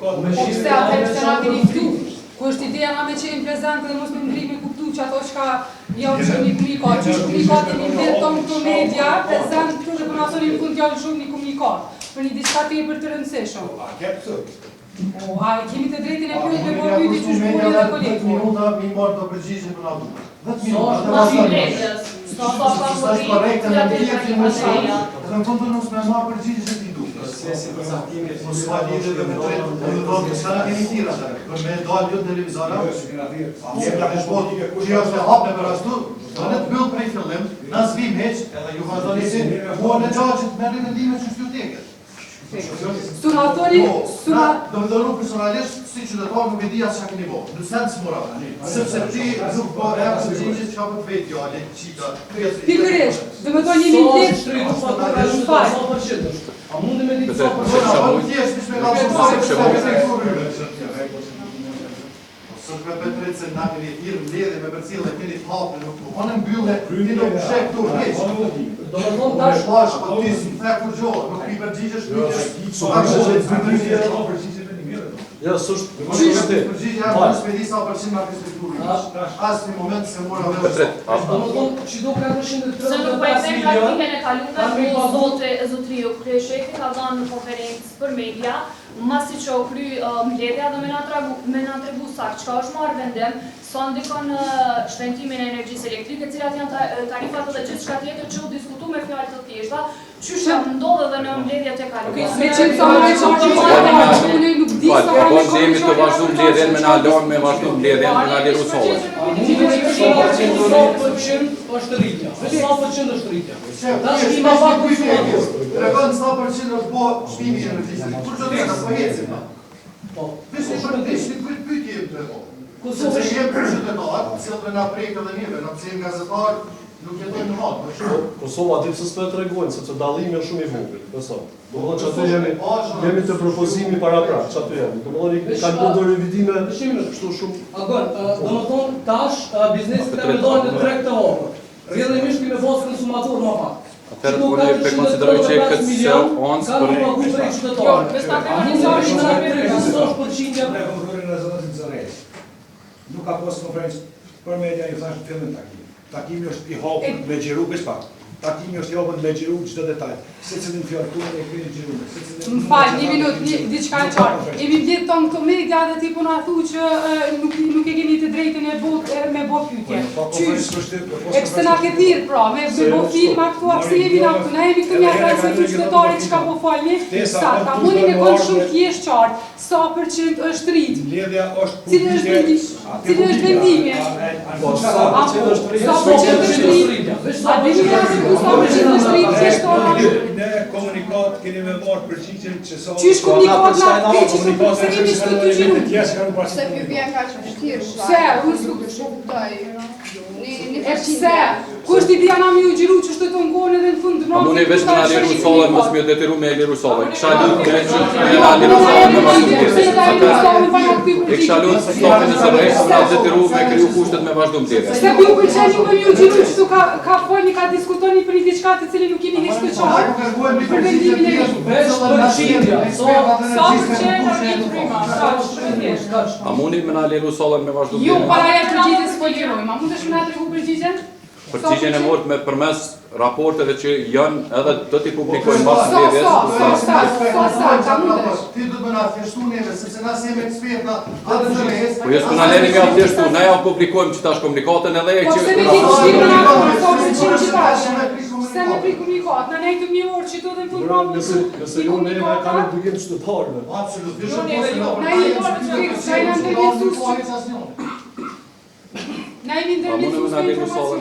pse atëherë se na keni ftu. Ku është ideja nga me qenë prezente dhe mos me ndrik me kuptu që ato që ka ja u shumë një komunikat, që është komunikatin një vetë tonë të media, prezent këtu dhe përna thoni në fund t'jallë shumë një komunikat, për një diçka tepër të rëndësishëm. A kemi të drejtin e pyet me bërë pyti që shpuri dhe kolekti. 10 minuta mi marë të përgjishën për nabu. 10 minuta. Në fund të nësë me marë përgjishën t'i du. Mos ma lidhe dhe me drejtë. Ska në keni tira të për me dalë jo televizora. Që është e hapë në për ashtu, dhe në të bëllë prej fillim, në zvim heq, edhe ju vazhdonisin, mua në gjaqët me rrëndime që shtu teket. Sunatoni, do me dërru personalisht, si qytetar nuk e di asë që keni bo. Në sens mora, sepse ti nuk po e apë së gjingjit që ka për të vetë, jo, ale qita. Pikërisht, do me dojnë një mintit, a mundi me ditë sa për Sërë për të se nga keni tirë më ledhe me përcilë dhe keni të hapë nuk po në mbyllë, ti nuk shek të urkeq. Do me thonë tash pash, po ti si të kur gjohë, nuk pi përgjigjesh, Ja, s'është përgjigje e për shpedi sa përqim nga kësë asë një moment se mora dhe do me thonë që do 435 Se nuk pajtën praktikën e kalume, po Zotrio Kryeshefi ka dhënë në konferencë për media, masi që o kry mbledhja dhe me na tregu saktë çka është marrë vendim, sa ndikon shpentimin e energjisë elektrike, cilat janë tarifat dhe gjithçka tjetër që u diskutu me fjalë të thjeshta, qysh ndodhe dhe në mbledhjet e kalume. me qenë sa më qartë, nuk di sa më Jemi të vazhdu mbledhjen me na lorë me vazhdu mbledhjen me na liru sollën. A mundi me ditë sa % është rritja? Sa % është rritja? Tash i ma pak konsumator. Regon sa përqin është bo shpimi e energjisë. Kur që të të përjecim, Vishë shumë të ishtë të pytje jem të bo. Se jem për qytetar, cilëve nga prejke dhe njëve, në pësim gazetar, nuk jetojnë në matë. Kosova aty pësës për të regojnë, sepse dalimi është shumë i vogël, beso. Do më që aty jemi të propozimi para pra, që aty jemi. Do më dhe kanë do revidime, kështu shumë... Agon, do më thonë, tash, biznesit e me dojnë në drek të hapër. Rrjedhimisht kime fosë konsumator më pak. Atëherë unë e konsideroj që e këtë se onës për Ka nuk prej qytetarë. A mund të është në regjistosh përqindja? Nuk ka posë konferencë për media, ju thashtë të filmin takimi. Takimi është i hapur me gjiru, bësh pak. Takimi është i hapur me gjiru çdo detaj. Se cilin fjallë tunë e këni gjiru. Më falë, një minut, diçka e qartë. Emi vjetë tonë këto media dhe ti puna thu që nuk e keni të drejtën me bo pytje. Qysh? E kështë na ke thirë pra, me bo filma këtu, apse jemi na këtu. Na jemi këtu një transmitu qytetarit që ka po falni. Sa, ka mundi me konë shumë thjesht qartë. Sa % është rritë? Ledhja është Cilë është vendimi? Sa % është rritë? Sa % është rritë? A dhe një jasë ku sa % është rritë thjeshtore? Ne komunikat keni me marë përgjigjen që sa... Qysh komunikat nga te që të përësërimi së të gjiru? Se pjepjen ka që pështirë shua. Se, unë s'ku shuptoj. E pse? Ku është idea na mi u gjiru që shtë të ngonë edhe në fund të A mune veç me na liru sollën, mos mi o detyru me liru sollën. Kisha lut me që me na liru sollën me vazhdu mbledhjen. E kisha lut stofin e së rejtë, me na detyru me kriju kushtet me vazhdu mbledhjen. Se ju përqeni më mi u gjiru që ka folni, ka diskutoni për një diçka të cilin nuk kemi hiç të qartë. Për vendimin e sa përqenë rritë prima, A muni me na liru sollën me vazhdu ju mbledhjen? para e përgjitës po gjirojmë, a mund të shmë nga të regu përgjitën? Përgjigjen e mort me përmes raporteve që janë edhe do t'i publikojnë pas mbledhjes. Sa, Ti du të më nga thjeshtu neve, sepse nga si jemi eksperta, atë të rejës... Po jesë përna leni me aftjeshtu, ne ja publikojmë që tash komunikatën edhe e po që... se me di kështirë nga përgjitën që tashë. Se me pri komunikat, në nejtë një orë që të dhe në fund ramë Nëse ju neve ka në dujem qytetarëve. Absolut, na jemi ndërmjetësues me informacion.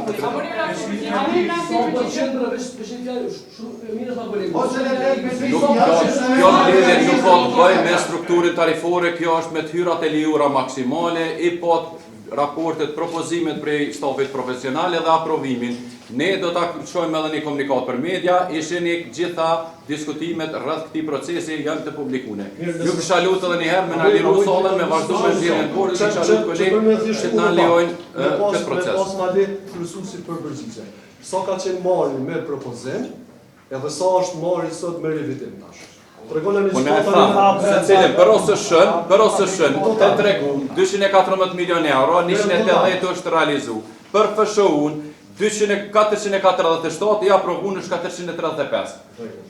Kjo mbledhje nuk po të bëjë me strukturën tarifore, kjo është me të hyrat e liura maksimale, i po raportet, propozimet prej stafit profesional dhe aprovimin. Ne do ta shojmë edhe një komunikat për media, ishin gjitha diskutimet rreth këtij procesi janë të publikuara. Ju kisha lutur edhe një herë me na liru sollën me vazhdu me mbledhjen por kisha lutur kolegë që të na lejojnë këtë proces. Pas ma le kryesuse për përgjigje. Sa ka qenë marrë me propozim, edhe sa është marrë sot me revidim tash. Tregon një Po ne çfarë thamë, se cilën për ose shën, të tregu 214 milion euro, 180 është realizu. Për FSHU-n, 447 i aprovu në 435.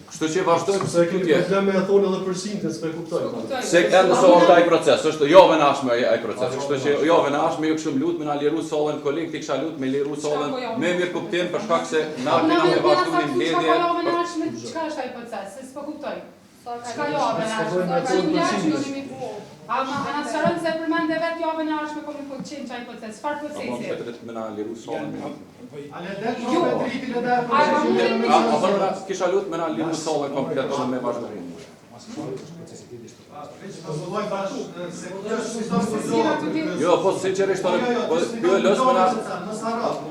Kështu që vazhdojmë se kemi probleme e thonë edhe për sinten, s'pe kuptoj. Se ende so është ai proces, është jo venashme ai proces. Kështu që jo venashme, ju kishim lutë me na liru sollën kolegë, ti kisha lutë me liru sollën me mirë kuptim për shkak se na kena me vazhduar mbledhje. Çka jo venashme, çka është ai proces? Se s'po kuptoj. Çka jo venashme? Ana sharën se përmende vetë jo venashme komi po qenë çaj proces. Çfarë procesi? Po me na liru sollën. Ale del me dritin e dhe A kisha lutë me na liru sollën komplet me vazhduar. Jo, po sinqerisht jo lësh me na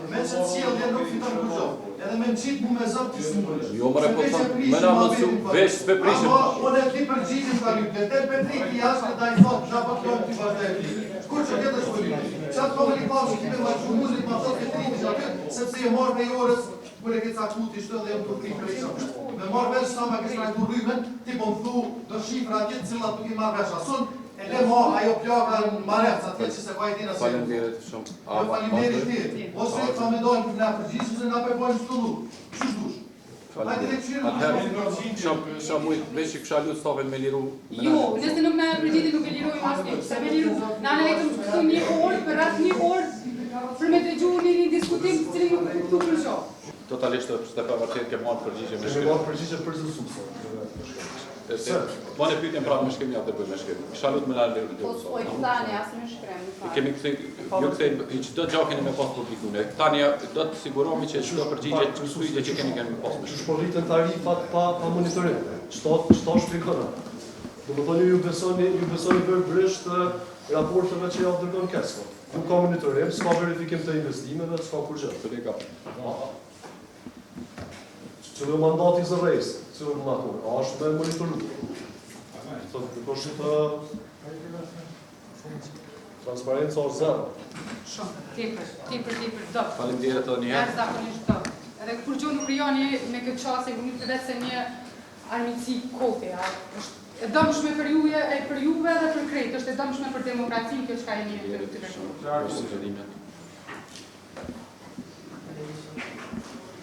me që cilë nuk fiton kurrë. Edhe me qitë mu me zërë të smullë. Jo, mëre po thëmë, me na mënsu, veç s'pe prishim. Po dhe ti përgjithin ka lypë, dhe Petrik i jashtë da i thotë, nga për kjo t'i vazhde e ti. Kur që këtë është për lypë? Qatë komunikatë që kime vazhdu muzik, ma thotë Petrik i shakë, sepse je marrë me orës, kur e këtë cakut i shtë dhe jem të frikë për e shakë. Me marrë veç sa me kështë rajtu rrymen, ti po më thu do shifra atje cilat tuk i marrë veç asun, e le mo ajo plaka në marec atje që se vajtina se... Faleminderit shumë. Faleminderit ti. Ose e ka me dojnë për nga përgjishë, se nga përbojnë stullu. Qështë dush? Shumë mujtë, veç që kësha lutë stafën me liru. Jo, nëse nuk na përgjithë nuk e lirojmë asnjë, se me liru. Na ne vetëm këtu një orë, për rreth një orë, për me dëgjuar një diskutim të cilin nuk e kuptoj për shoh. Totalisht të pavarësisht ke marrë përgjigje me Kemi shkrim. marrë përgjigje për zësuese. Po ne pyetjem prapë me shkrim ja të bëjmë me shkrim. Kisha lutë me na liru. Po s'po i thani asë në shkrem. I kemi kthej çdo gjë keni me pas publikuar. Tani do të sigurohemi që çdo përgjigje të pyetje që kemi pas me shkrim. Shpërritën tarifat pa monitorim. Çto shpjegon atë? Domethënë ju besoni verbrisht raporteve që ja dërgon Kesko. Nuk ka monitorim, s'ka verifikim të investimeve, s'ka kurrë. Kolega. Që mandati zërrejës, që matur, a është me monitoru. Thotë, kështë të transparenca o zero. Shumë, tepër, do. Faleminderit edhe një herë. Zakonisht do. Edhe kur gjë nuk krijoni me këtë çast e nuk vetë se një armiqësi kote, është e dëmshme për juve dhe për krejt, është e dëmshme për demokracinë kjo çka jeni të kërkuar. Është sugjerime.